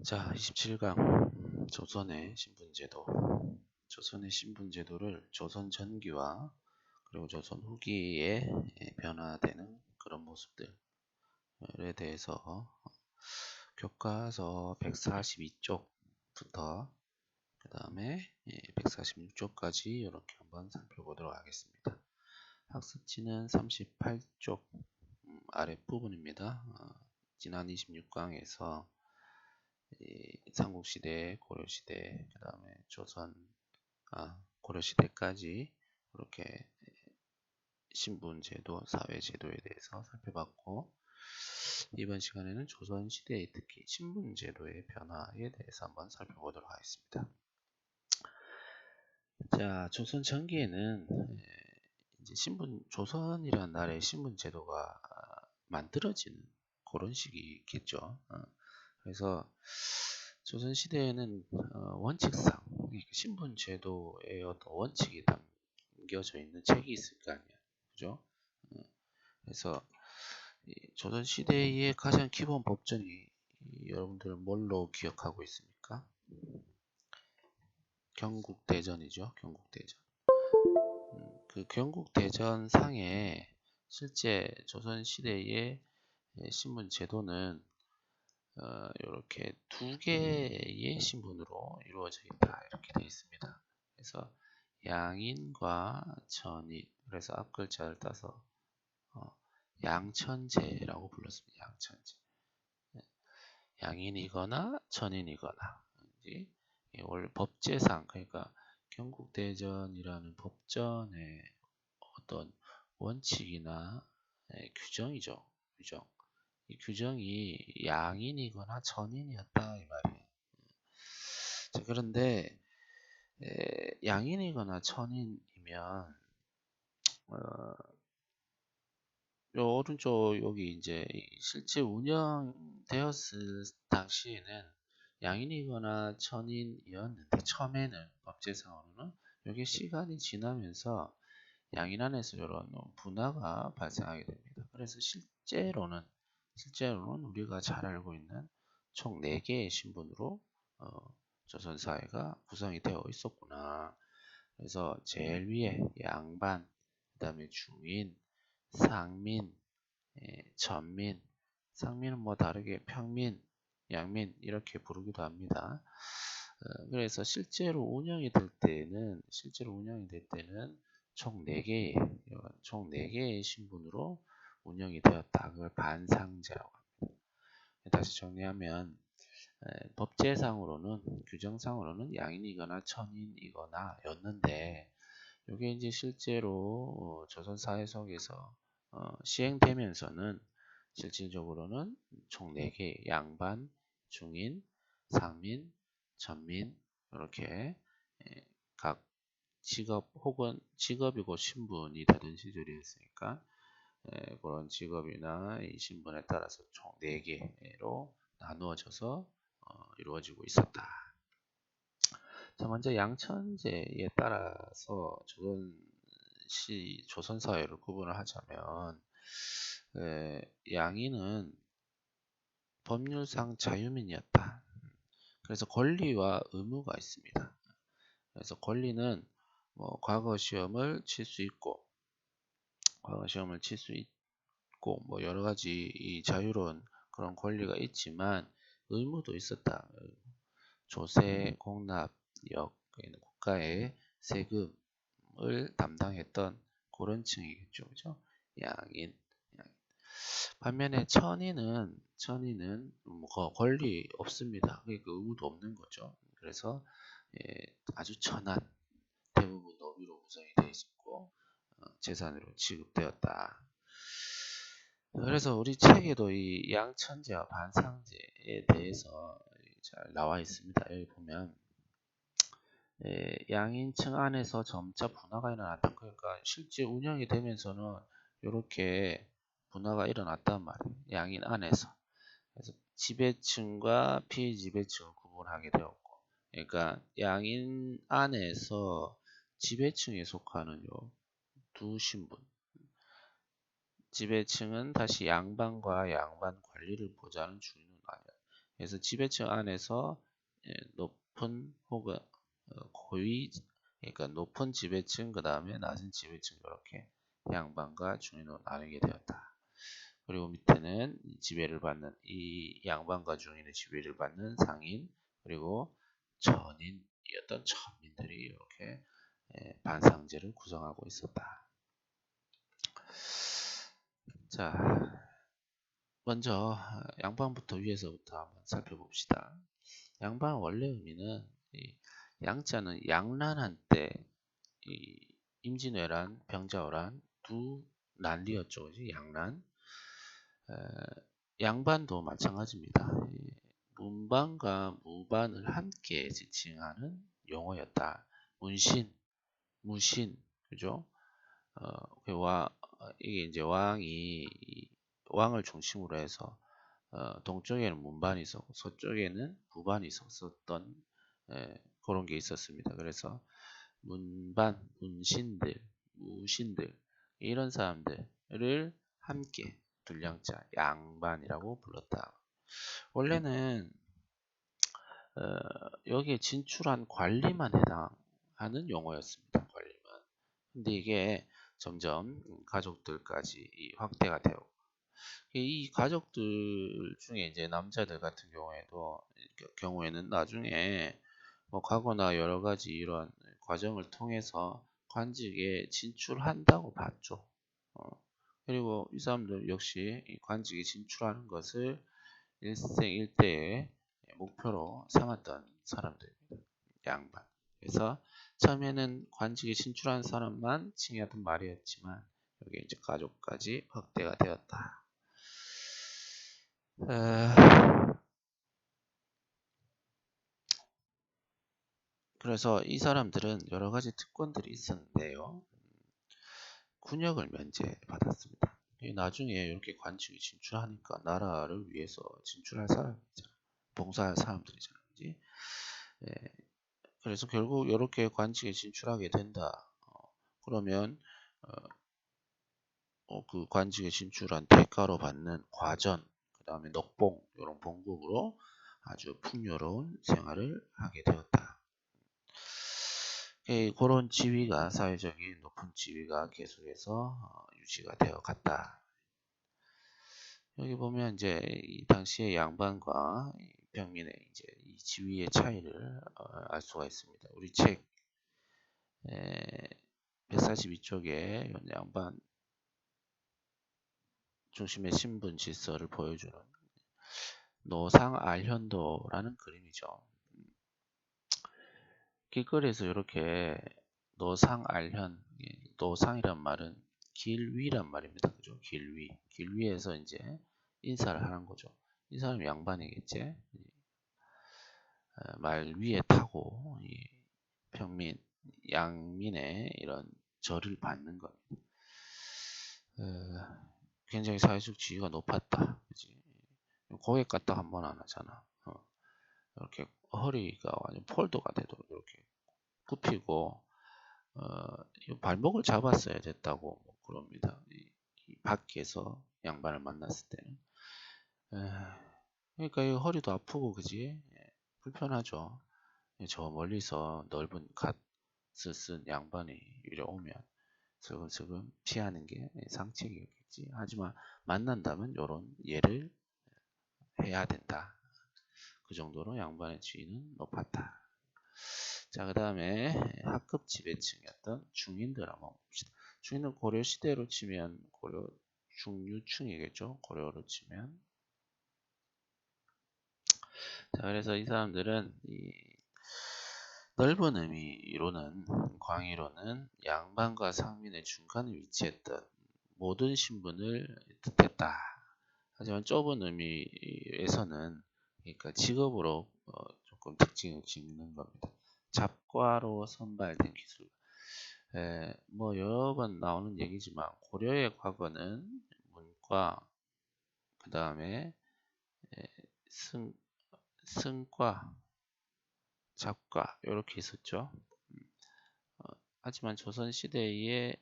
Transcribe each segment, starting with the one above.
자, 27강 조선의 신분제도. 조선의 신분제도를 조선 전기와 그리고 조선 후기에 변화되는 그런 모습들에 대해서 교과서 142쪽부터 그 다음에 146쪽까지 이렇게 한번 살펴보도록 하겠습니다. 학습지는 38쪽 아랫부분입니다. 지난 26강에서 삼국시대, 고려시대, 그 다음에 고려시대까지 이렇게 신분제도, 사회제도에 대해서 살펴봤고, 이번 시간에는 조선시대의 특히 신분제도의 변화에 대해서 한번 살펴보도록 하겠습니다. 자, 조선 전기에는 이제 조선이라는 나라의 신분제도가 만들어지는 그런 시기겠죠. 그래서 조선시대에는 원칙상 신분제도의 어떤 원칙이 담겨져 있는 책이 있을 거 아니야. 그죠? 그래서 조선시대의 가장 기본 법전이 여러분들 뭘로 기억하고 있습니까? 경국대전이죠. 경국대전. 그 경국대전 상에 실제 조선시대의 신분제도는 이렇게 두 개의 신분으로 이루어져 있다 이렇게 되어 있습니다. 그래서 양인과 천인, 그래서 앞글자를 따서 양천제라고 불렀습니다. 양천제. 양인이거나 천인이거나 원래 법제상, 그러니까 경국대전이라는 법전의 어떤 원칙이나 규정이죠. 규정. 이 규정이 양인이거나 천인이었다 이 말이에요. 자, 그런데 양인이거나 천인이면 요 오른쪽 여기 이제 실제 운영되었을 당시에는 양인이거나 천인이었는데 처음에는 법제상으로는 이게 시간이 지나면서 양인 안에서 이런 분화가 발생하게 됩니다. 그래서 실제로는 우리가 잘 알고 있는 총 4개의 신분으로 조선 사회가 구성이 되어 있었구나. 그래서 제일 위에 양반, 그 다음에 중인, 상민, 전민, 상민은 뭐 다르게 평민, 양민 이렇게 부르기도 합니다. 그래서 실제로 운영이 될 때는 총 4개의 신분으로 운영이 되었다. 그걸 반상제라고 합니다. 다시 정리하면 법제상으로는, 규정상으로는 양인이거나 천인이거나 였는데, 이게 이제 실제로 조선 사회 속에서 시행되면서는 실질적으로는 총 4개, 양반, 중인, 상민, 전민 이렇게 각 직업 혹은 직업이고 신분이 다른 시절이었으니까 그런 직업이나 이 신분에 따라서 총 4개로 나누어져서 이루어지고 있었다. 자, 먼저 양천제에 따라서 조선 사회를 구분을 하자면 양인은 법률상 자유민이었다. 그래서 권리와 의무가 있습니다. 그래서 권리는 뭐 과거 시험을 칠 수 있고 뭐 여러 가지 이 자유로운 그런 권리가 있지만 의무도 있었다. 조세, 공납, 국가의 세금을 담당했던 그런 층이겠죠. 그죠? 양인. 반면에 천인은 뭐 권리 없습니다. 그러니까 의무도 없는 거죠. 그래서 아주 천한, 대부분 노비로 구성이 되어 있었고 재산으로 취급되었다. 그래서 우리 책에도 이 양천제와 반상제에 대해서 잘 나와 있습니다. 여기 보면 양인층 안에서 점차 분화가 일어났다. 그러니까 실제 운영이 되면서는 이렇게 분화가 일어났단 말이에요. 양인 안에서. 그래서 지배층과 피지배층을 구분하게 되었고, 그러니까 양인 안에서 지배층에 속하는 두 신분, 지배층은 다시 양반과 양반 관리를 보자는 주인은 아니야. 그래서 지배층 안에서 높은 혹은 고위, 그러니까 높은 지배층 그 다음에 낮은 지배층 이렇게 양반과 중인으로 나누게 되었다. 그리고 밑에는 지배를 받는 이 양반과 중인의 지배를 받는 상인 그리고 전인이었던 천민들이 이렇게 반상제를 구성하고 있었다. 자, 먼저 양반부터 위에서부터 한번 살펴봅시다. 양반 원래 의미는 양자는 양란한 때 임진왜란, 병자호란 두 난리였죠. 그지? 양란. 양반도 마찬가지입니다. 문반과 무반을 함께 지칭하는 용어였다. 문신, 무신, 그죠? 이게 이제 왕을 중심으로 해서 동쪽에는 문반이 있었고 서쪽에는 부반이 있었던 그런 게 있었습니다. 그래서 문반, 문신들, 무신들 이런 사람들을 함께 둘량자 양반이라고 불렀다. 원래는 여기에 진출한 관리만 해당하는 용어였습니다. 관리만. 근데 이게 점점 가족들까지 확대가 되고 이 가족들 중에 이제 남자들 같은 경우에는 나중에 뭐 가거나 여러 가지 이런 과정을 통해서 관직에 진출한다고 봤죠. 그리고 이 사람들 역시 이 관직에 진출하는 것을 일생일대의 목표로 삼았던 사람들입니다. 양반. 그래서 처음에는 관직에 진출한 사람만 칭의하던 말이었지만 여기 이제 가족까지 확대가 되었다. 그래서 이 사람들은 여러 가지 특권들이 있었는데요. 군역을 면제받았습니다. 나중에 이렇게 관직에 진출하니까 나라를 위해서 진출할 사람이잖아. 봉사할 사람들이잖아. 그지? 그래서 결국 이렇게 관직에 진출하게 된다. 그러면 그 관직에 진출한 대가로 받는 과전, 그 다음에 녹봉 이런 봉급으로 아주 풍요로운 생활을 하게 되었다. 그런 지위가 사회적인 높은 지위가 계속해서 유지가 되어 갔다. 여기 보면 이제 이 당시의 양반과 평민의 이제 이 지위의 차이를 알 수가 있습니다. 우리 책 142쪽에 양반 중심의 신분 질서를 보여주는 노상알현도라는 그림이죠. 길거리에서 이렇게 노상알현, 노상이란 말은 길위란 말입니다. 그죠? 길위. 길위에서 이제 인사를 하는 거죠. 이 사람이 양반이겠지? 말 위에 타고 평민, 양민의 이런 절을 받는 겁니다. 굉장히 사회적 지위가 높았다. 그치? 고객 갖다 한 번 안 하잖아. 이렇게 허리가 완전 폴더가 되도록 이렇게 굽히고 발목을 잡았어야 됐다고 뭐 그럽니다. 이 밖에서 양반을 만났을 때는. 그러니까 이 허리도 아프고 그지? 불편하죠. 저 멀리서 넓은 갓을 쓴 양반이 이래 오면 슬금슬금 피하는 게 상책이겠지. 하지만 만난다면 이런 예를 해야 된다. 그 정도로 양반의 지위는 높았다. 자, 그 다음에 하급 지배층이었던 중인들 한번 봅시다. 중인은 고려 시대로 치면 고려 중류층이겠죠. 고려로 치면. 자, 그래서 이 사람들은 이 넓은 의미로는 광의로는 양반과 상민의 중간에 위치했던 모든 신분을 뜻했다. 하지만 좁은 의미에서는 그러니까 직업으로 조금 특징을 짓는 겁니다. 잡과로 선발된 기술. 뭐 여러 번 나오는 얘기지만 고려의 과거는 문과, 그 다음에 승과, 잡과 이렇게 있었죠. 하지만 조선 시대의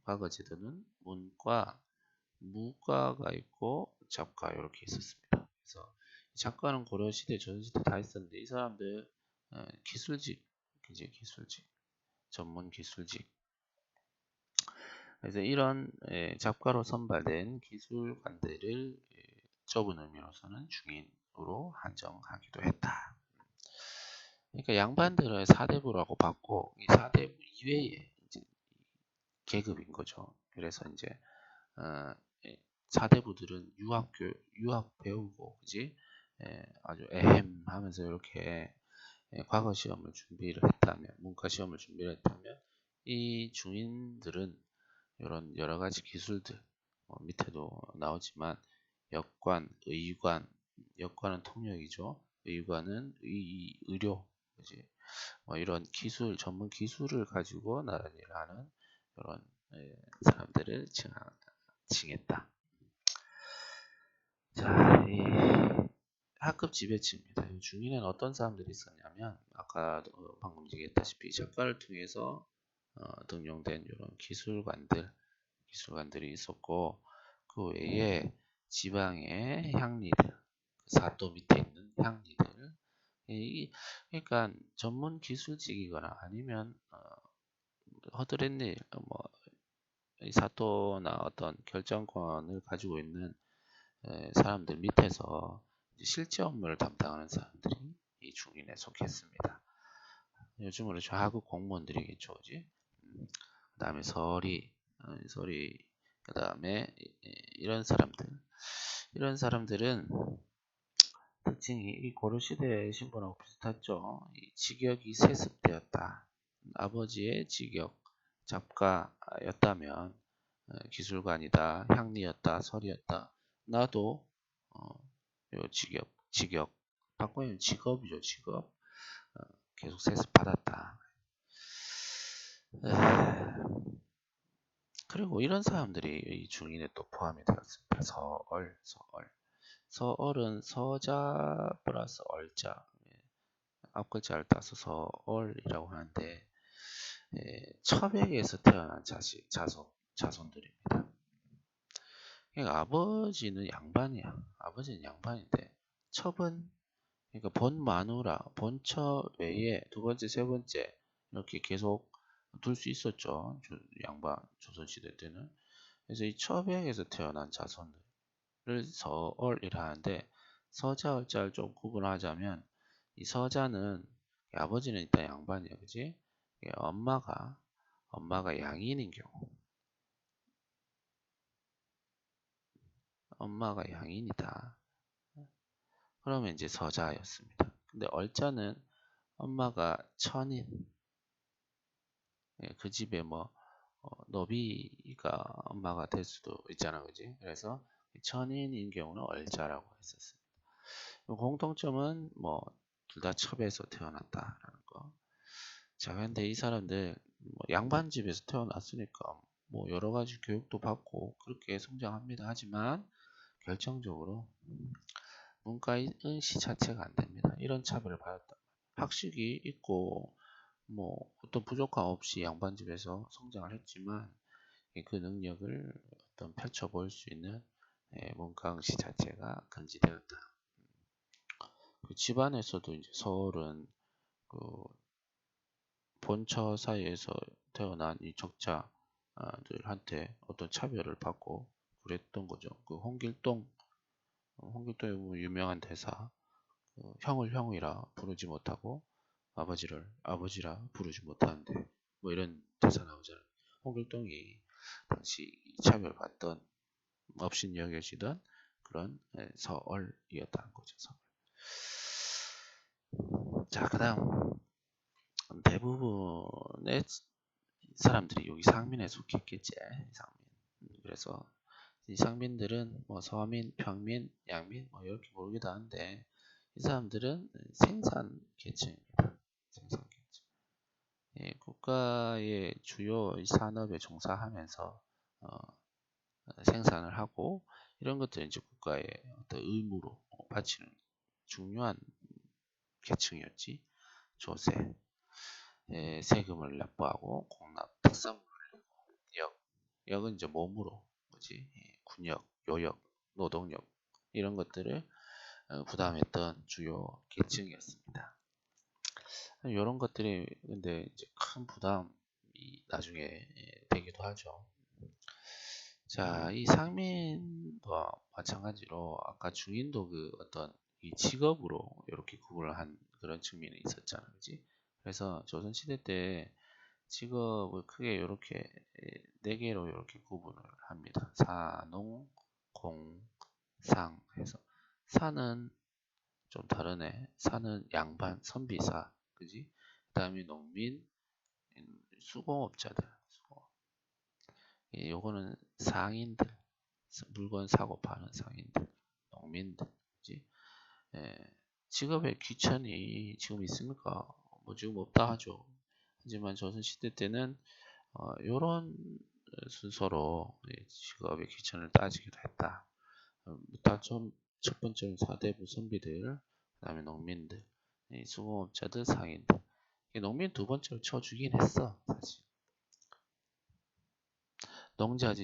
과거 제도는 문과, 무과가 있고 잡과 이렇게 있었습니다. 그래서 작가는 고려시대, 조선시대 다 있었는데 이 사람들 기술직, 이제 기술직, 전문 기술직. 그래서 이런 작가로 선발된 기술관들을 좁은 의미로서는 중인으로 한정하기도 했다. 그러니까 양반들을 사대부라고 봤고 이 사대부 이외에 이제 계급인 거죠. 그래서 이제 사대부들은 유학 배우고 그지 아주 에헴하면서 이렇게 과거 시험을 준비를 했다면 문과 시험을 준비를 했다면 이 중인들은 이런 여러 가지 기술들 밑에도 나오지만 역관, 의관, 역관은 통역이죠. 의관은 의료, 그지? 이런 기술, 전문 기술을 가지고 나란히 하는 이런 사람들을 칭했다. 자, 이 하급 지배층입니다. 이 중위는 어떤 사람들이 있었냐면 아까 방금 얘기했다시피 작가를 통해서 등용된 이런 기술관들이 있었고 그 외에 지방의 향리들, 사또 밑에 있는 향리들, 그러니까 전문 기술직이거나 아니면 허드렛 일, 사또나 어떤 결정권을 가지고 있는 사람들 밑에서 실제 업무를 담당하는 사람들이 이 중인에 속했습니다. 요즘으로 하급 공무원들이겠죠, 그지? 그 다음에 서리, 그 다음에 이런 사람들은 특징이 이 고려시대 신분하고 비슷했죠. 이 직역이 세습되었다. 아버지의 직역 작가였다면 기술관이다, 향리였다, 설이었다. 나도 요 직역 바꾸면 직업이죠, 직업. 계속 세습 받았다. 그리고 이런 사람들이 이 중인에 또 포함이 되었습니다. 서얼은 서자 플러스 얼자, 앞글자를 따서 서얼이라고 하는데 첩에게서 태어난 자손들입니다. 그러니까 아버지는 양반이야. 아버지는 양반인데 첩은 그러니까 본마누라, 본처 외에 두 번째, 세 번째 이렇게 계속 둘 수 있었죠. 양반 조선시대 때는. 그래서 이 첩에게서 태어난 자손들을 서얼이라 하는데 서자, 얼자를 좀 구분하자면 이 서자는 아버지는 일단 양반이야, 그지? 엄마가 양인인 경우, 엄마가 양인이다. 그러면 이제 서자였습니다. 근데 얼자는 엄마가 천인, 그 집에 노비가 엄마가 될 수도 있잖아, 그지? 그래서 천인인 경우는 얼자라고 했었습니다. 공통점은 둘 다 첩에서 태어났다라는 거. 자, 근데 이 사람들 양반 집에서 태어났으니까 여러 가지 교육도 받고 그렇게 성장합니다. 하지만 결정적으로 문과 인시 자체가 안 됩니다. 이런 차별을 받았다. 학식이 있고 어떤 부족함 없이 양반집에서 성장을 했지만 그 능력을 어떤 펼쳐 보일 수 있는 문과 응시 자체가 금지되었다. 그 집안에서도 이제 서울은 그 본처 사이에서 태어난 이 적자들한테 어떤 차별을 받고 그랬던 거죠. 그 홍길동의 유명한 대사, 형을 형이라 부르지 못하고 아버지라 부르지 못하는데 이런 대사 나오잖아요. 홍길동이 당시 차별받던 없인 여겨지던 그런 서얼이었다는 거죠. 서얼. 자, 그다음 대부분의 사람들이 여기 상민에 속했겠지. 상민. 그래서 이 상민들은 서민, 평민, 양민 이렇게 모르기도 하는데 이 사람들은 생산 계층입니다. 생산 계층. 국가의 주요 산업에 종사하면서 생산을 하고 이런 것들은 이제 국가의 어떤 의무로 바치는 중요한 계층이었지. 조세, 세금을 납부하고 공납, 특성을 내고 역은 이제 몸으로, 뭐지? 군역, 요역, 노동력 이런 것들을 부담했던 주요 계층이었습니다. 이런 것들이 근데 이제 큰 부담이 나중에 되기도 하죠. 자, 이 상민과 마찬가지로 아까 중인도 그 어떤 이 직업으로 이렇게 구분을 한 그런 측면이 있었잖아, 그지? 그래서 조선시대 때 직업을 크게 이렇게 네 개로 이렇게 구분을 합니다. 사, 농, 공, 상 해서 사는 좀 다르네. 사는 양반, 선비사, 그지? 그다음에 농민, 수공업자들, 요거는 상인들, 물건 사고 파는 상인들, 농민들, 그지? 예, 직업의 귀천이 지금 있습니까? 뭐 지금 없다 하죠. 하지만 조선시대 때는 요런 순서로 직업의 귀천을 따지기도 했다. 일단 첫 번째는 사대부 선비들, 그 다음에 농민들, 수공업자들, 상인들. 농민 두 번째로 쳐주긴 했어, 사실. 농자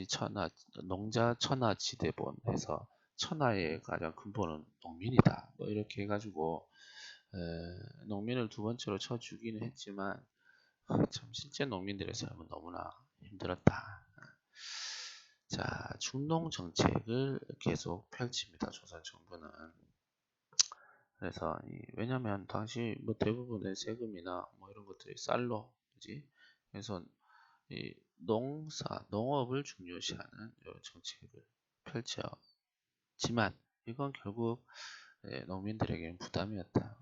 천하 지대본 해서 천하의 가장 근본은 농민이다. 뭐 이렇게 해가지고 농민을 두 번째로 쳐주기는 했지만 참 실제 농민들의 삶은 너무나 힘들었다. 자, 중농 정책을 계속 펼칩니다. 조선 정부는. 그래서 왜냐면 당시 뭐 대부분의 세금이나 뭐 이런 것들이 쌀로, 그지? 그래서 이 농업을 중요시하는 이런 정책을 펼쳤지만 이건 결국 농민들에게는 부담이었다.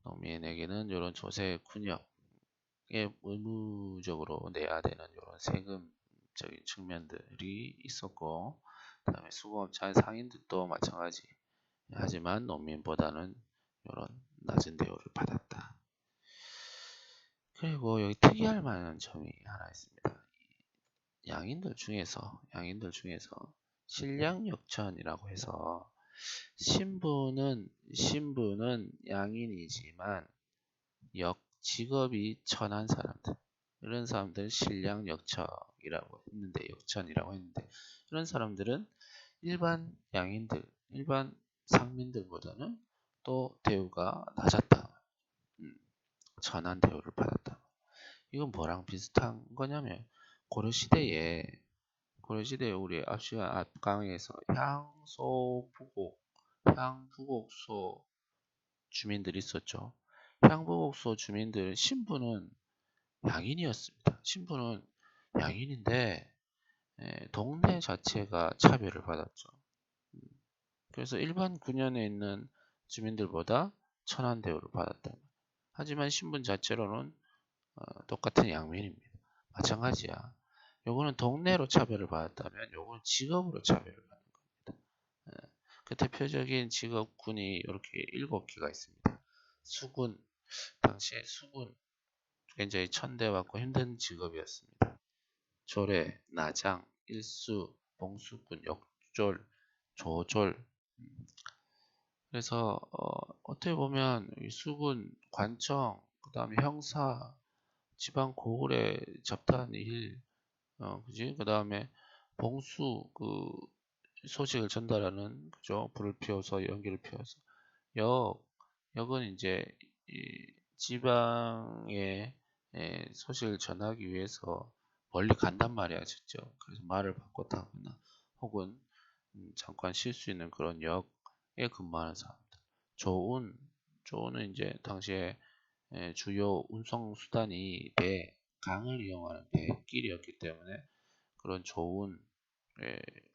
농민에게는 이런 조세 군역에 의무적으로 내야 되는 이런 세금적인 측면들이 있었고, 그다음에 수공업자 상인들도 마찬가지. 하지만 농민보다는 이런 낮은 대우를 받았다. 그리고 여기 특이할 만한 점이 하나 있습니다. 양인들 중에서 신량역천이라고 해서 신부는 양인이지만 직업이 천한 사람들, 이런 사람들 신량역천이라고 했는데 이런 사람들은 일반 양인들, 일반 상민들보다는 또 대우가 낮았다. 천한 대우를 받았다. 이건 뭐랑 비슷한 거냐면 고려시대에 우리 앞 시간 앞 강의에서 향부곡소 주민들이 있었죠. 향부곡소 주민들 신부는 양인이었습니다. 신부는 양인인데 동네 자체가 차별을 받았죠. 그래서 일반 군현에 있는 주민들보다 천한 대우를 받았다. 하지만 신분 자체로는 똑같은 양민입니다. 마찬가지야. 요거는 동네로 차별을 받았다면 요거는 직업으로 차별을 받는 겁니다. 그 대표적인 직업군이 이렇게 7개가 있습니다. 수군, 당시에 수군 굉장히 천대받고 힘든 직업이었습니다. 조례, 나장, 일수, 봉수군, 역졸, 조졸. 그래서 어떻게 보면 수군, 관청, 그 다음에 형사, 지방 고을에 잡다한 일, 그지? 그 다음에 봉수, 소식을 전달하는, 그죠? 불을 피워서 연기를 피워서 역은 이제 이 지방에 소식을 전하기 위해서 멀리 간단 말이야, 직접. 그래서 말을 바꿔 타거나 혹은 잠깐 쉴 수 있는 그런 역에 근무하는 사람들. 조운은 이제 당시에 주요 운송 수단이 강을 이용하는 배길이었기 때문에 그런 조운,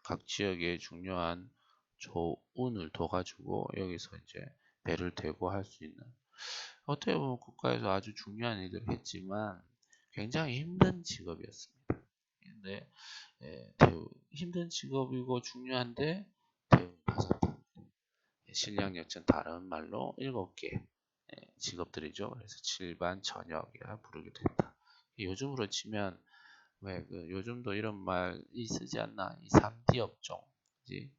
각 지역에 중요한 조운을 둬가지고 여기서 이제 배를 대고 할 수 있는, 어떻게 보면 국가에서 아주 중요한 일들을 했지만 굉장히 힘든 직업이었습니다. 근데 힘든 직업이고 중요한데 대우를 받았다. 신량역전 다른 말로 7개 직업들이죠. 그래서 칠반천역이라 부르기도 했다. 요즘으로 치면 왜 요즘도 이런 말이 쓰지 않나? 이 3D 업종, 그지?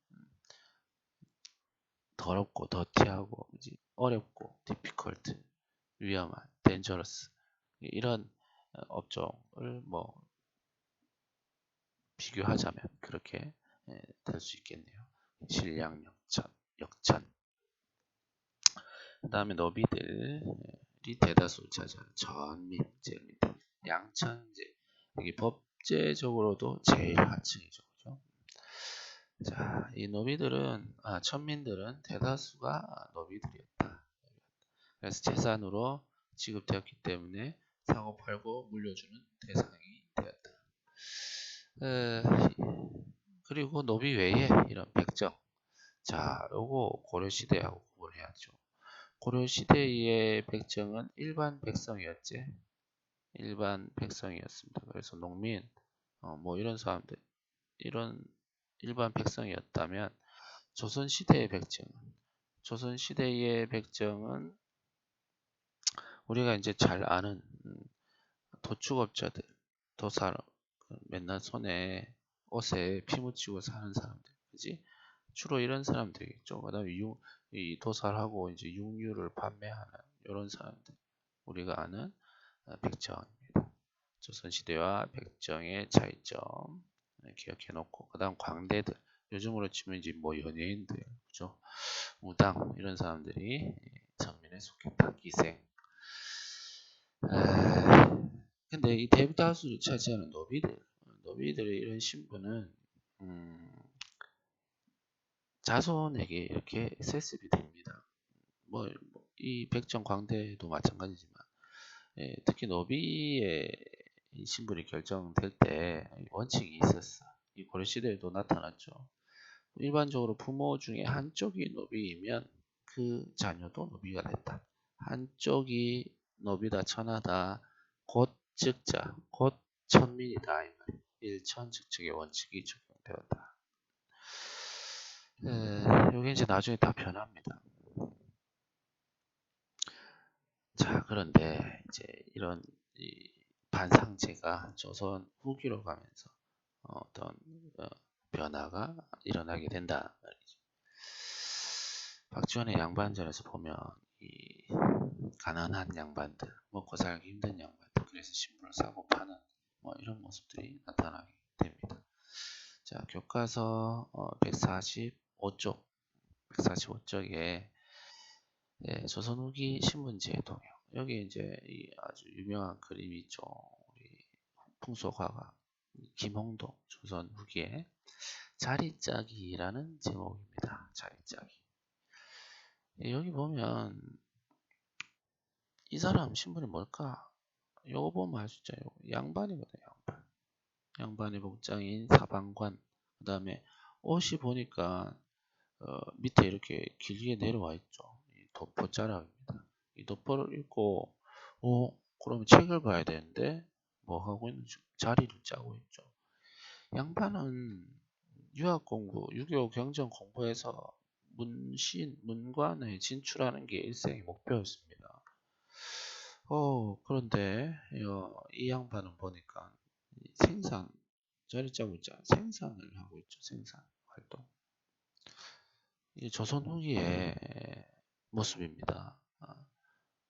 더럽고 더티하고, 그지? 어렵고 difficult, 위험한 dangerous, 이런 업종을 뭐 비교하자면 그렇게 될 수 있겠네요. 신량역천 역천. 그 다음에 너비들이 대다수를 차지하는 전민제, 양천제. 여기 법제적으로도 제일 하층이죠. 그죠? 자, 이 노비들은, 천민들은 대다수가 노비들이었다. 그래서 재산으로 지급되었기 때문에 사고 팔고 물려주는 대상이 되었다. 그리고 노비 외에 이런 백정. 자, 요거 고려시대하고 구분해야죠. 고려시대의 백정은 일반 백성이었지. 일반 백성이었습니다. 그래서 농민, 뭐 이런 사람들, 이런 일반 백성이었다면 조선시대의 백정은 우리가 이제 잘 아는 도축업자들, 도살, 맨날 손에 옷에 피 묻히고 사는 사람들, 그지? 주로 이런 사람들이겠죠. 그다음에 이 도살하고 이제 육류를 판매하는 이런 사람들, 우리가 아는 백정입니다. 조선시대와 백정의 차이점 기억해놓고, 그다음 광대들, 요즘으로 치면 이제 뭐 연예인들, 그죠? 무당 이런 사람들이 천민에 속했다. 기생. 근데 이 대다수를 차지하는 노비들의 이런 신분은 자손에게 이렇게 세습이 됩니다. 이 백정 광대도 마찬가지지만, 특히 노비의 신분이 결정될 때 원칙이 있었어. 이 고려시대에도 나타났죠. 일반적으로 부모 중에 한쪽이 노비이면 그 자녀도 노비가 됐다. 한쪽이 노비다, 천하다, 곧 즉자, 곧 천민이다. 일천즉측의 원칙이 적용되었다. 여기 이제 나중에 다 변합니다. 자, 그런데 이제 이런 반상제가 조선 후기로 가면서 어떤 변화가 일어나게 된다. 박지원의 양반전에서 보면 이 가난한 양반들, 먹고 살기 힘든 양반들, 그래서 신문을 사고 파는 뭐 이런 모습들이 나타나게 됩니다. 자, 교과서 145쪽, 145쪽에 조선 후기 신문지의 동요. 여기 이제 이 아주 유명한 그림이 있죠. 우리 풍속화가 김홍도 조선 후기에 자리짜기라는 제목입니다. 자리짜기. 여기 보면 이 사람 신분이 뭘까? 요거 보면 아시죠? 양반이거든요. 양반의 복장인 사방관. 그 다음에 옷이 보니까 밑에 이렇게 길게 내려와 있죠. 이 도포자락입니다. 이 도포를 읽고 그러면 책을 봐야 되는데 뭐 하고 있는지 자리를 짜고 있죠. 양반은 유학 공부, 6.25 경전 공부해서 문관에 진출하는 게 일생의 목표였습니다. 그런데 이 양반은 보니까 자리 짜고 있자 생산을 하고 있죠. 생산 활동. 이 조선 후기의 모습입니다.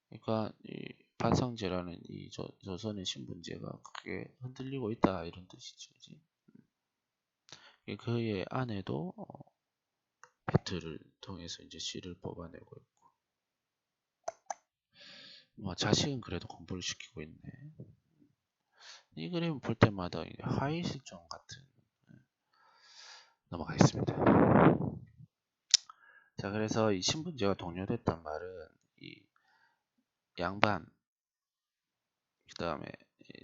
그러니까 이 반상제라는 이 조선의 신분제가 크게 흔들리고 있다 이런 뜻이죠. 그의 아내도 배틀을 통해서 이제 씨를 뽑아내고 있고, 자식은 그래도 공부를 시키고 있네. 이 그림 볼 때마다 하위 실종 같은. 넘어가겠습니다. 자, 그래서 이 신분제가 동료됐단 말은 이 양반, 그 다음에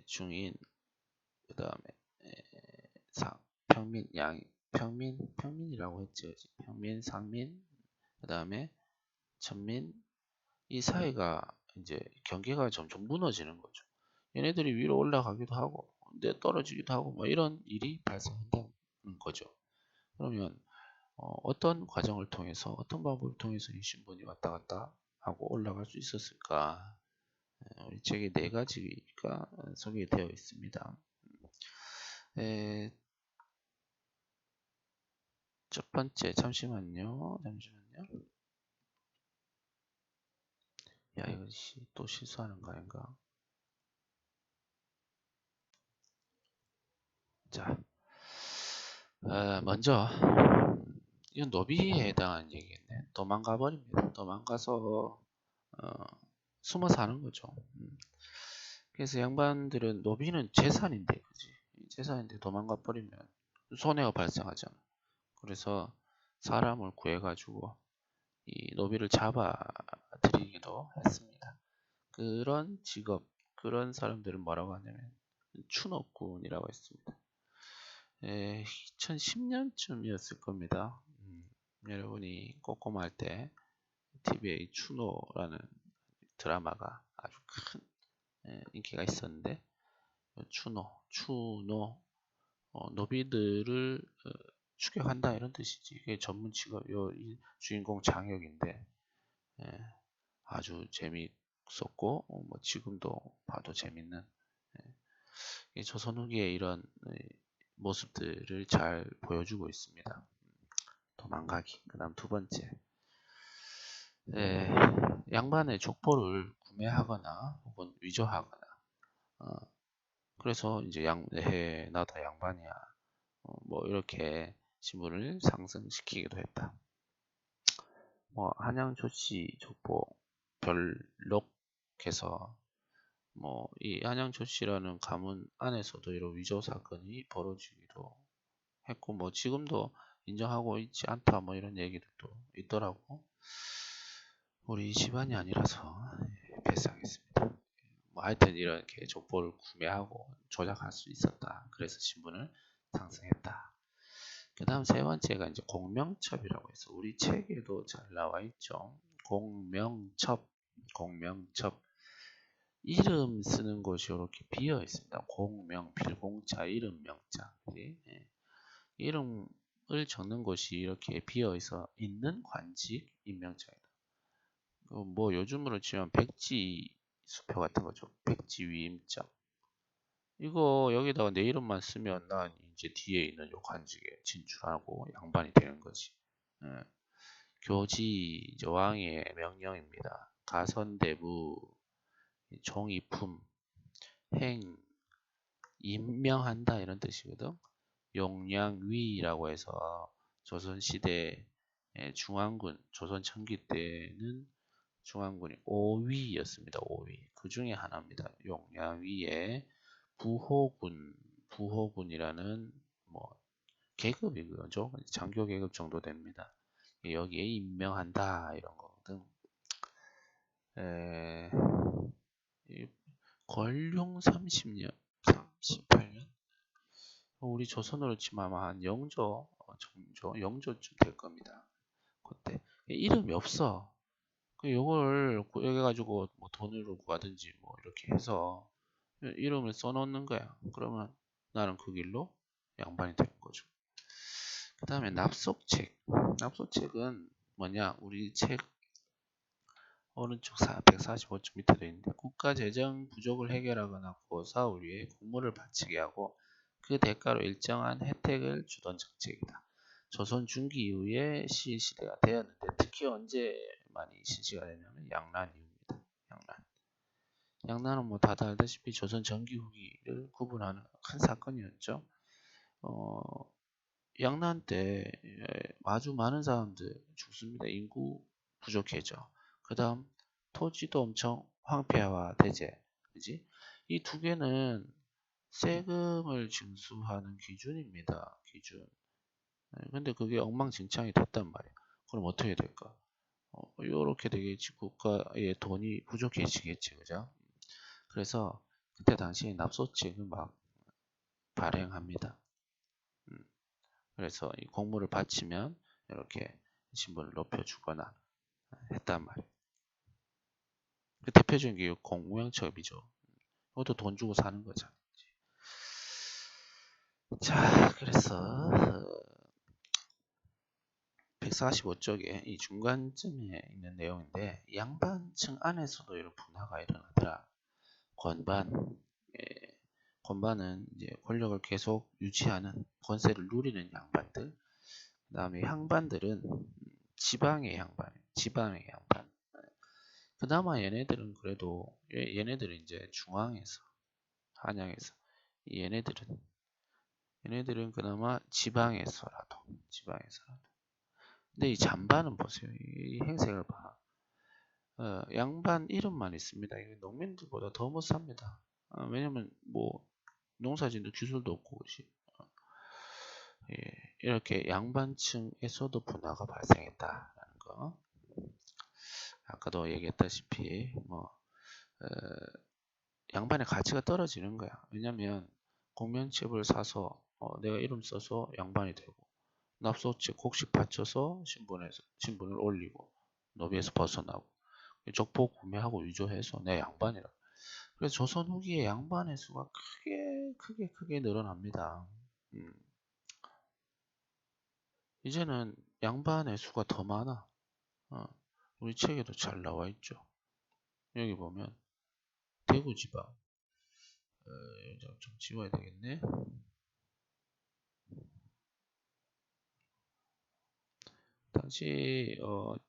중인, 그 다음에 평민, 평민이라고 했죠. 평민, 상민, 그 다음에 천민, 이 사이가 이제 경계가 점점 무너지는 거죠. 얘네들이 위로 올라가기도 하고, 떨어지기도 하고, 뭐 이런 일이 발생한다는 거죠. 그러면 어떤 과정을 통해서, 어떤 방법을 통해서 이 신분이 왔다 갔다 하고 올라갈 수 있었을까? 우리 책에 4가지가 소개되어 있습니다. 첫 번째, 잠시만요. 야, 이거 또 실수하는 거 아닌가? 자, 먼저 이건 노비에 해당하는 얘기겠네. 도망가 버립니다. 도망가서 숨어 사는 거죠. 그래서 양반들은 노비는 재산인데, 그지? 재산인데 도망가 버리면 손해가 발생하잖아. 그래서 사람을 구해가지고 이 노비를 잡아들이기도 했습니다. 그런 직업, 그런 사람들은 뭐라고 하냐면 추노꾼이라고 했습니다. 2010년쯤이었을 겁니다. 여러분이 꼬꼬마 할 때 TV에 추노라는 드라마가 아주 큰 인기가 있었는데, 추노, 노비들을 추격한다 이런 뜻이지. 이게 전문 직업, 이 주인공 장혁인데 아주 재밌었고, 뭐 지금도 봐도 재밌는 조선 후기의 이런 모습들을 잘 보여주고 있습니다. 도망가기. 그 다음 두 번째, 양반의 족보를 구매하거나 혹은 위조하거나, 그래서 이제 나도 양반이야, 뭐 이렇게 신분을 상승시키기도 했다. 뭐 한양조씨 족보 별록해서 뭐 이 한양조씨라는 가문 안에서도 이런 위조 사건이 벌어지기도 했고, 뭐 지금도 인정하고 있지 않다 뭐 이런 얘기들도 있더라고. 우리 집안이 아니라서 배상했습니다. 뭐 하여튼 이렇게 족보를 구매하고 조작할 수 있었다. 그래서 신분을 상승했다. 그 다음 세 번째가 이제 공명첩이라고 해서 우리 책에도 잘 나와 있죠. 공명첩. 이름 쓰는 곳이 이렇게 비어 있습니다. 공명, 빌공자, 이름, 명자. 이름을 적는 곳이 이렇게 비어 있어 있는 관직, 임명장이다. 뭐 요즘으로 치면 백지 수표 같은 거죠. 백지 위임장. 이거 여기다가 내 이름만 쓰면 난 이제 뒤에 있는 요 관직에 진출하고 양반이 되는 거지. 교지 왕의 명령입니다. 가선대부, 종이품, 행, 임명한다 이런 뜻이거든. 용량위라고 해서 조선시대 중앙군, 조선 청기 때는 중앙군이 5위였습니다. 5위. 그 중에 하나입니다. 용량위에 부호군이라는 뭐 계급이죠. 장교 계급 정도 됩니다. 여기에 임명한다 이런 거거든. 권룡 30년, 38년. 우리 조선으로 치면 아마 한 영조쯤 될 겁니다. 그때 이름이 없어. 요걸 구해가지고 뭐 돈으로 구하든지 뭐 이렇게 해서 이름을 써놓는 거야. 그러면 나는 그 길로 양반이 되는 거죠. 그 다음에 납속책. 납속책은 뭐냐? 우리 책 오른쪽 145쪽 밑에 되어 있는데, 국가 재정 부족을 해결하거나 고사를 위해 국무를 바치게 하고 그 대가로 일정한 혜택을 주던 정책이다. 조선 중기 이후에 시시대가 되었는데, 특히 언제 많이 시시가 되냐면 양난 이후입니다. 양난은 뭐 다들 알다시피 조선 전기 후기를 구분하는 큰 사건이었죠. 양난 때 아주 많은 사람들 죽습니다. 인구 부족해져. 그 다음 토지도 엄청 황폐화 대제. 그지? 이 두 개는 세금을 징수하는 기준입니다. 기준. 근데 그게 엉망진창이 됐단 말이야. 그럼 어떻게 될까? 요렇게 되겠지. 국가의 돈이 부족해지겠지. 그죠? 그래서 그때 당시에 납소책을 막 발행합니다. 그래서 이 공물을 바치면 이렇게 신분을 높여주거나 했단 말이에요. 그 대표적인 게 공무영첩이죠. 이것도 돈 주고 사는 거죠. 자, 그래서 145쪽에 이 중간쯤에 있는 내용인데, 양반층 안에서도 이런 분화가 일어나더라. 권반은 이제 권력을 계속 유지하는, 권세를 누리는 양반들. 그 다음에 양반들은 지방의 양반. 그나마 얘네들은 그래도, 얘네들은 이제 중앙에서, 한양에서, 얘네들은 그나마 지방에서라도. 근데 이 잠반은 보세요. 이 행색을 봐. 양반 이름만 있습니다. 이게 농민들보다 더 못 삽니다. 왜냐면 뭐 농사짓는 기술도 없고 그지. 예, 이렇게 양반층에서도 분화가 발생했다라는 거. 아까도 얘기했다시피 뭐 양반의 가치가 떨어지는 거야. 왜냐면 공면책을 사서 내가 이름 써서 양반이 되고 납소책 곡식 바쳐서 신분을 올리고 노비에서 벗어나고 족보 구매하고 위조해서 내 양반이라. 그래서 조선 후기에 양반의 수가 크게 늘어납니다. 이제는 양반의 수가 더 많아. 우리 책에도 잘 나와 있죠. 여기 보면 대구 지방 좀 지워야 되겠네. 당시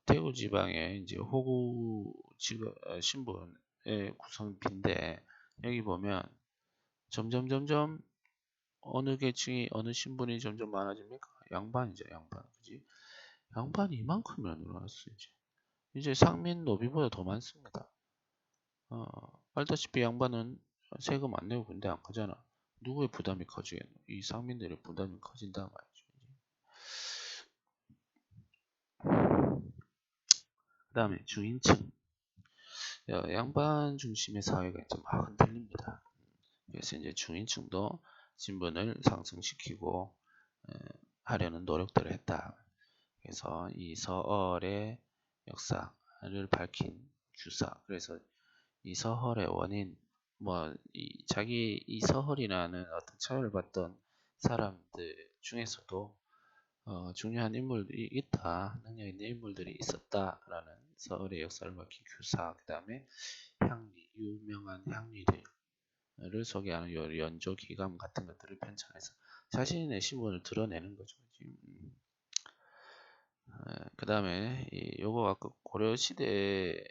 대구 지방에 이제 호구 지금 신분의 구성비인데 여기 보면 점점 어느 계층이 어느 신분이 점점 많아집니까? 양반이죠, 양반. 그지? 양반이 이만큼이나 늘어났어 이제 상민 노비보다 더 많습니다. 알다시피 양반은 세금 안 내고 군대 안 가잖아. 누구의 부담이 커지겠노? 이 상민들의 부담이 커진단 말이죠. 그 다음에 중인층. 양반 중심의 사회가 이제 막 흔들립니다. 그래서 이제 중인층도 신분을 상승시키고 하려는 노력들을 했다. 그래서 이 서얼의 역사를 밝힌 주사. 그래서 이 서얼의 원인, 뭐 이 서얼이라는 어떤 차별을 받던 사람들 중에서도 중요한 인물들이 있다, 능력 있는 인물들이 있었다라는 서얼의 역사를 밝힌 규사. 그 다음에 향리, 유명한 향리들을 소개하는 연조 기감 같은 것들을 편찬해서 자신의 신분을 드러내는 거죠. 그 다음에 요거 아까 고려시대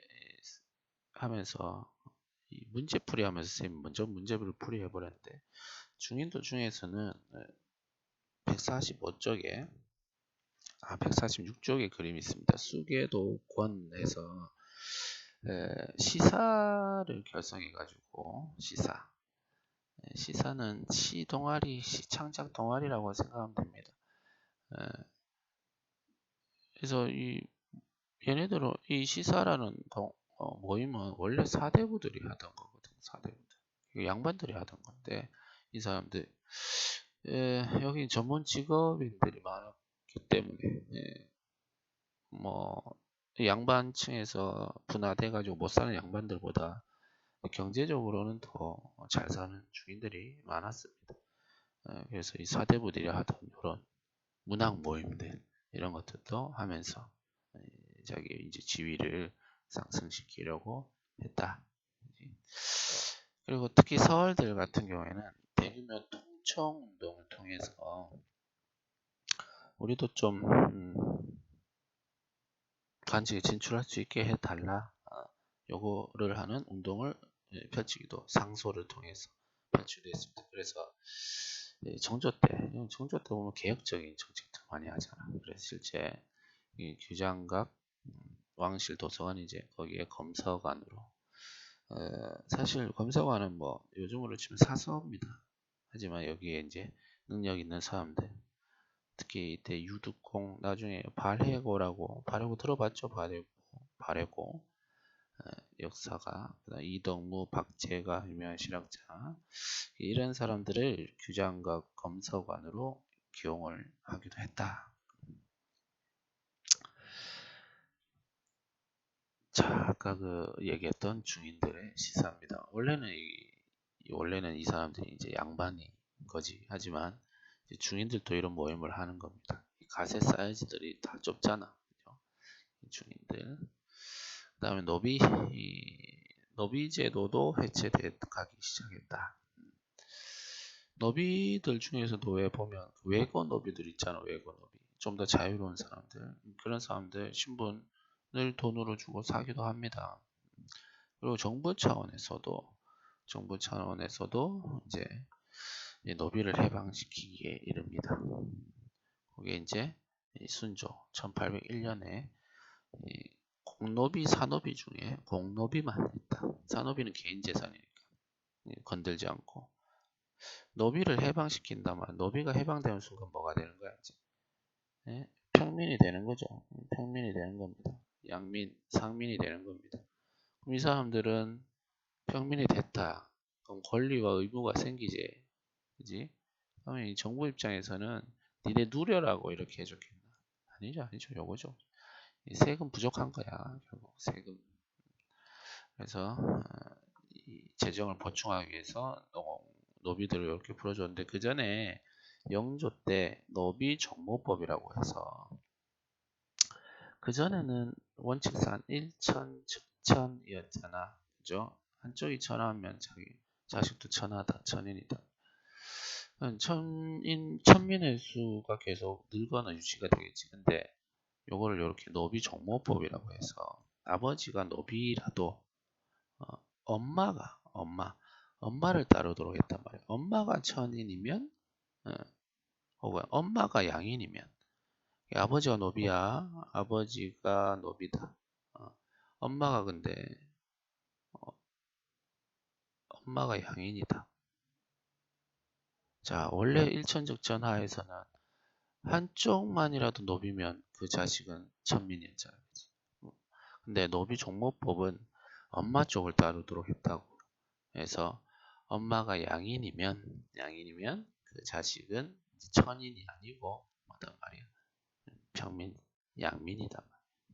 하면서 이 문제풀이 하면서 선생님 먼저 문제를 풀이해 버렸는데 중인도 중에서는 145쪽에 146쪽에 그림이 있습니다. 수계도권에서 시사를 결성해 가지고 시사는 시 동아리, 시 창작 동아리라고 생각하면 됩니다. 그래서 얘네들은 이 시사라는 모임은 원래 사대부들이 하던 거거든. 사대부들. 양반들이 하던 건데 이 사람들 여기 전문 직업인들이 많았기 때문에 뭐 양반층에서 분화돼 가지고 못 사는 양반들보다 경제적으로는 더 잘 사는 주인들이 많았습니다. 그래서 이 사대부들이 하던 이런 문학 모임들 이런 것들도 하면서 자기 이제 지위를 상승시키려고 했다. 그리고 특히 서울들 같은 경우에는 대규모 통청 운동을 통해서 우리도 좀 관직에 진출할 수 있게 해달라. 요거를 하는 운동을 펼치기도 상소를 통해서 펼치됐습니다. 그래서 정조 때 보면 개혁적인 정책들 많이 하잖아. 그래서 실제 이 규장각 왕실 도서관이 이제 거기에 검서관으로 사실 검서관은 뭐 요즘으로 치면 사서입니다. 하지만 여기에 이제 능력 있는 사람들 특히 이때 유득공 나중에 발해고라고 발해고 들어봤죠? 발해고 역사가 이덕무 박제가 유명한 실학자 이런 사람들을 규장각 검서관으로 기용을 하기도 했다. 자, 아까 그 얘기했던 중인들의 시사입니다. 원래는 이 사람들이 이제 양반이 거지. 하지만 중인들도 이런 모임을 하는 겁니다. 가세 사이즈들이 다 좁잖아. 그죠? 중인들. 그다음에 노비 제도도 해체되기 시작했다. 노비들 중에서도 왜 보면 외거 노비들 있잖아. 외거 노비. 좀 더 자유로운 사람들. 그런 사람들 신분을 돈으로 주고 사기도 합니다. 그리고 정부 차원에서도 이제 노비를 해방시키기에 이릅니다. 그게 이제 순조 1801년에 공노비, 사노비 중에 공노비만 했다. 사노비는 개인 재산이니까 건들지 않고 노비를 해방시킨다면 노비가 해방되는 순간 뭐가 되는 거야 이제? 평민이 되는 거죠. 평민이 되는 겁니다. 양민, 상민이 되는 겁니다. 그럼 이 사람들은 평민이 됐다. 그럼 권리와 의무가 생기지. 그지? 그러면 이 정부 입장에서는 니네 누려라고 이렇게 해줬겠나? 아니죠, 아니죠. 요거죠. 세금 부족한 거야. 결국 세금. 그래서 이 재정을 보충하기 위해서 노비들을 이렇게 풀어줬는데 그 전에 영조 때 노비 정모법이라고 해서 그 전에는 원칙상 1천 즉천이었잖아. 그죠? 한쪽이 천하면 자식도 천하다, 천인이다. 천민의 수가 계속 늘거나 유지가 되겠지. 근데 요거를 이렇게 노비 정모법이라고 해서 아버지가 노비라도 엄마를 따르도록 했단 말이야. 엄마가 천인이면 혹은 엄마가 양인이면 아버지가 노비야. 아버지가 노비다. 엄마가 근데 엄마가 양인이다. 자, 원래 일천즉천하에서는 한쪽만이라도 노비면 그 자식은 천민이었잖아. 근데 노비 종모법은 엄마 쪽을 따르도록 했다고 해서 엄마가 양인이면 그 자식은 천인이 아니고 어떤 말이야? 평민, 양민이다.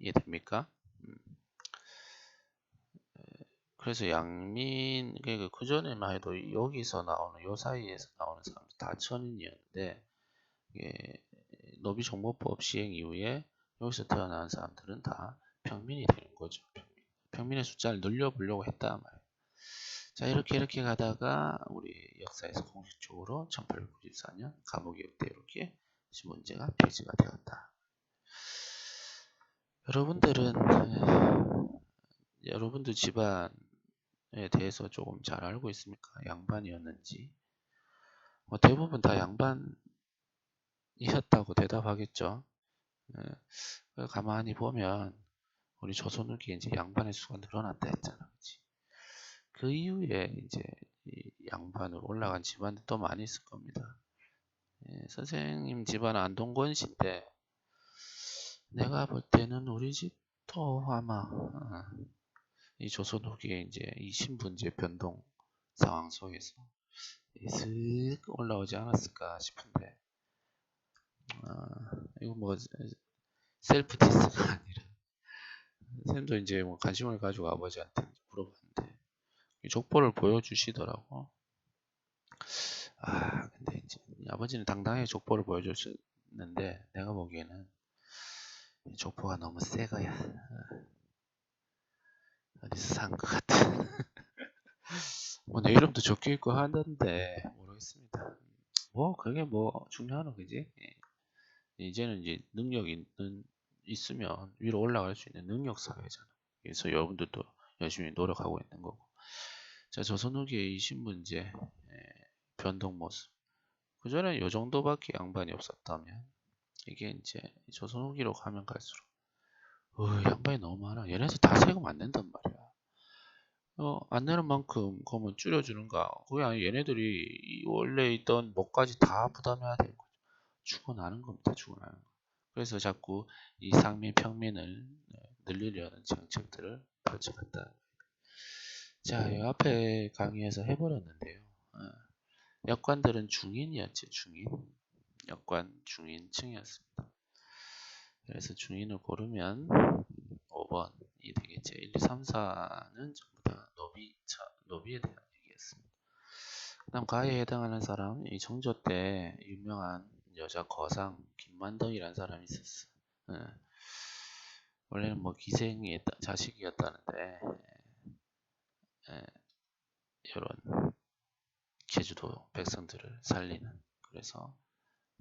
이해됩니까? 그래서 양민, 그 전에만 해도 여기서 나오는, 요 사이에서 나오는 사람들 다 천인이었는데, 노비 정보법 시행 이후에 여기서 태어난 사람들은 다 평민이 되는 거죠. 평민의 숫자를 늘려보려고 했단 말이에요. 자, 이렇게 가다가 우리 역사에서 공식적으로 1894년 감옥이역 때 이렇게 문제가 폐지가 되었다. 여러분들 집안에 대해서 조금 잘 알고 있습니까? 양반이었는지. 대부분 다 양반이었다고 대답하겠죠. 가만히 보면 우리 조선 후기에 이제 양반의 수가 늘어났다 했잖아. 그치? 그 이후에 이제 이 양반으로 올라간 집안도 많이 있을 겁니다. 선생님 집안은 안동권 씨인데 내가 볼 때는 우리 집도 아마 이 조선 후기에 이제 이 신분제 변동 상황 속에서 슥 올라오지 않았을까 싶은데 이거 뭐 셀프 디스가 아니라 쌤도 이제 뭐 관심을 가지고 아버지한테 물어봤는데 족보를 보여주시더라고. 근데 이제 아버지는 당당하게 족보를 보여줬는데 내가 보기에는 족보가 너무 새 거야. 어디서 산 것 같아. 뭐 내 이름도 적혀 있고 하던데 모르겠습니다. 뭐 그게 뭐 중요하노 그지? 이제는 이제 능력이 있으면 위로 올라갈 수 있는 능력 사회잖아. 그래서 여러분들도 열심히 노력하고 있는 거고. 자, 조선 후기의 이 신문제 변동 모습. 그 전에 요 정도밖에 양반이 없었다면 이게 이제 조선 후기로 가면 갈수록 양반이 너무 많아. 얘네들 다 세금 안 낸단 말이야. 안 내는 만큼 그러면 줄여주는가? 그게 아니 얘네들이 원래 있던 뭐까지 다 부담해야 되는 거죠. 죽어나는 겁니다. 죽어나는 거. 그래서 자꾸 이 상민 평민을 늘리려는 정책들을 펼쳐갔다. 자, 이 앞에 강의에서 해버렸는데요. 역관들은 중인이었죠. 중인. 역관 중인층이었습니다. 그래서 중인을 고르면 5번이 되겠죠. 1, 2, 3, 4는 전부 다 노비에 대한 얘기였습니다. 그 다음 가에 해당하는 사람, 이 정조 때 유명한 여자 거상 김만덕이라는 사람이 있었어. 원래는 뭐 기생의 자식이었다는데 이런 제주도 백성들을 살리는. 그래서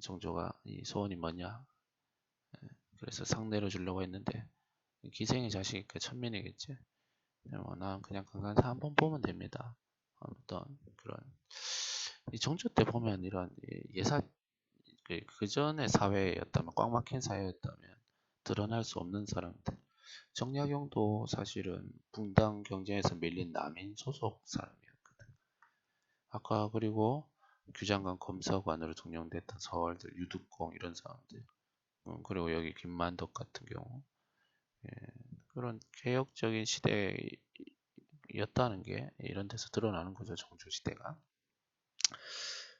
정조가 이 소원이 뭐냐? 그래서 상내로 주려고 했는데 기생의 자식이니까 천민이겠지. 난 그냥 강간사 한번 보면 됩니다. 어떤 그런 이 정조 때 보면 이런 예사 그 전에 사회였다면, 꽉 막힌 사회였다면 드러날 수 없는 사람들. 정약용도 사실은 붕당 경쟁에서 밀린 남인 소속 사람이었거든. 아까 그리고 규장관 검사관으로 등용됐던 서울들 유득공 이런 사람들. 그리고 여기 김만덕 같은 경우. 예, 그런 개혁적인 시대였다는 게 이런 데서 드러나는 거죠. 정조시대가.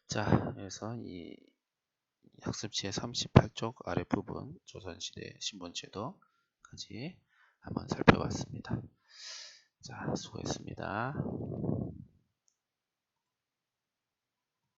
자, 그래서 이 학습지의 38쪽 아랫부분 조선시대 신분제도까지 한번 살펴봤습니다. 자, 수고했습니다.